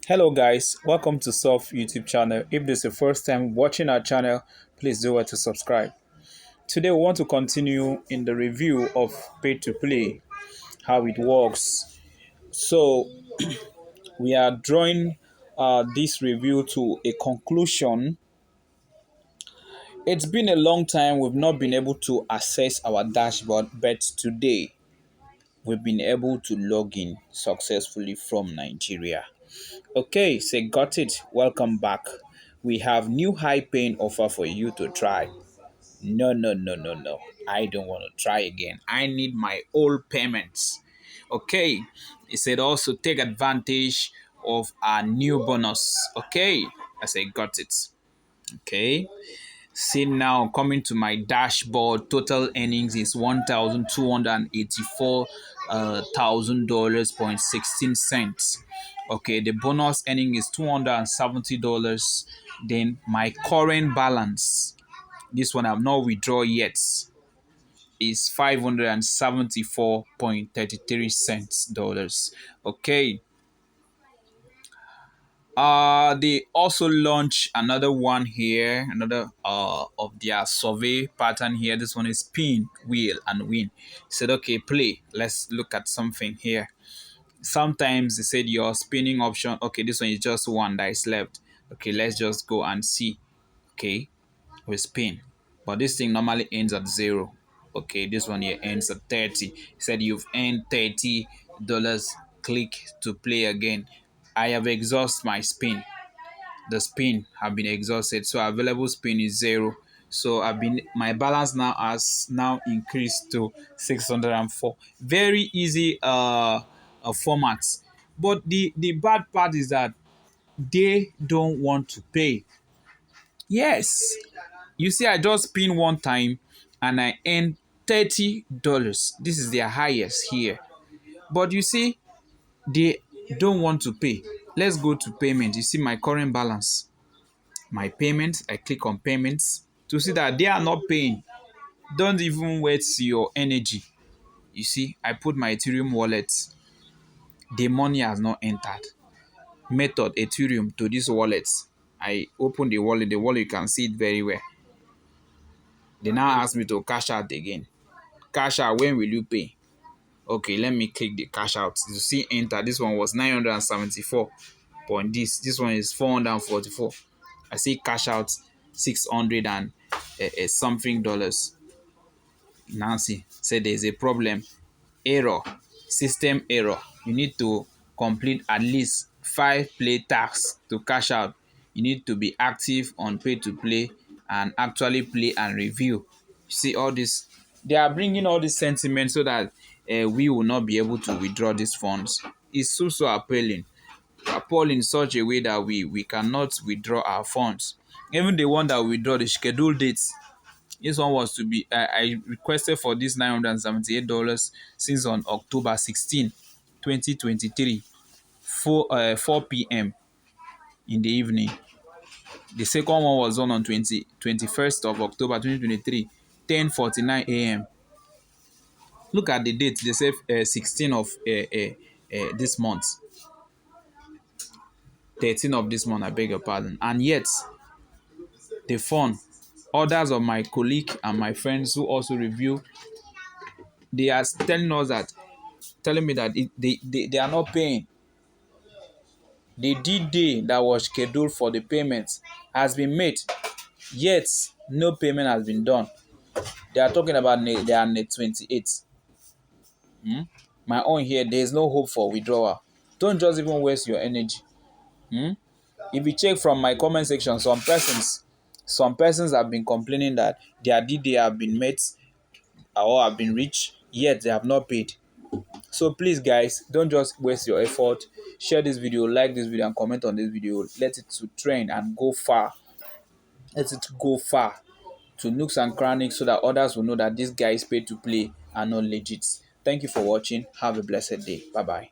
Hello guys, welcome to Soft YouTube channel. If this is your first time watching our channel, please do to subscribe. Today we want to continue in the review of Pay to Play, how it works. So we are drawing this review to a conclusion. It's been a long time we've not been able to access our dashboard, but today we've been able to log in successfully from Nigeria. Okay, so got it. Welcome back. We have new high paying offer for you to try. No, no, no, no, no. I don't want to try again. I need my old payments. Okay, it said also take advantage of our new bonus. Okay, I said got it. Okay, see now coming to my dashboard, total earnings is $1,284 thousand point 16 cents. Okay, the bonus earning is $270. Then my current balance, this one I've not withdraw yet, is 574.33 dollars. Okay, they also launch another one here, another of their survey pattern here. This one is spin, wheel, and win. Said okay, play. Let's look at something here. Sometimes they said your spinning option. Okay, this one is just one that is left. Okay, let's just go and see. Okay, we spin, but this thing normally ends at 0. Okay, this one here ends at 30. It said you've earned $30. Click to play again. I have exhausted my spin. The spin have been exhausted, so available spin is 0. So my balance now has now increased to 604. Very easy format, but the bad part is that they don't want to pay. Yes, you see, I just spin one time and I earn $30. This is their highest here, but you see, they don't want to pay. Let's go to payment. You see my current balance, my payments. I click on payments to see that they are not paying. Don't even waste your energy. You see, I put my Ethereum wallet. The money has not entered. Method Ethereum to this wallet. I open the wallet. The wallet, you can see it very well. They now ask me to cash out again. Cash out, when will you pay? Okay, let me click the cash out. You see enter. This one was 974 point this one is 444. I see cash out 600 and something dollars. Nancy said there's a problem. Error. System error. You need to complete at least 5 play tasks to cash out. You need to be active on pay to play and actually play and review. You see all this. They are bringing all this sentiment so that we will not be able to withdraw these funds. It's so appealing. Appalling in such a way that we cannot withdraw our funds. Even the one that we withdraw the scheduled dates. This one was to be, I requested for this $978 since on October 16, 2023, 4 p.m. in the evening. The second one was on 21st of October 2023, 10:49 a.m. Look at the date. They say 16 of this month. 13 of this month, I beg your pardon. And yet, the fund, others of my colleague and my friends who also review, they are telling me that they are not paying. The D-Day that was scheduled for the payment has been made, yet no payment has been done. They are talking about they are net 28. My own here, there is no hope for withdrawal. Don't just even waste your energy. If you check from my comment section, some persons have been complaining that their D-Day have been met or have been reached, yet they have not paid. So please guys, don't just waste your effort. Share this video, like this video, and comment on this video. Let it to trend and go far. Let it go far to nooks and crannies so that others will know that this guy is paid to play and not legit. Thank you for watching. Have a blessed day. Bye bye.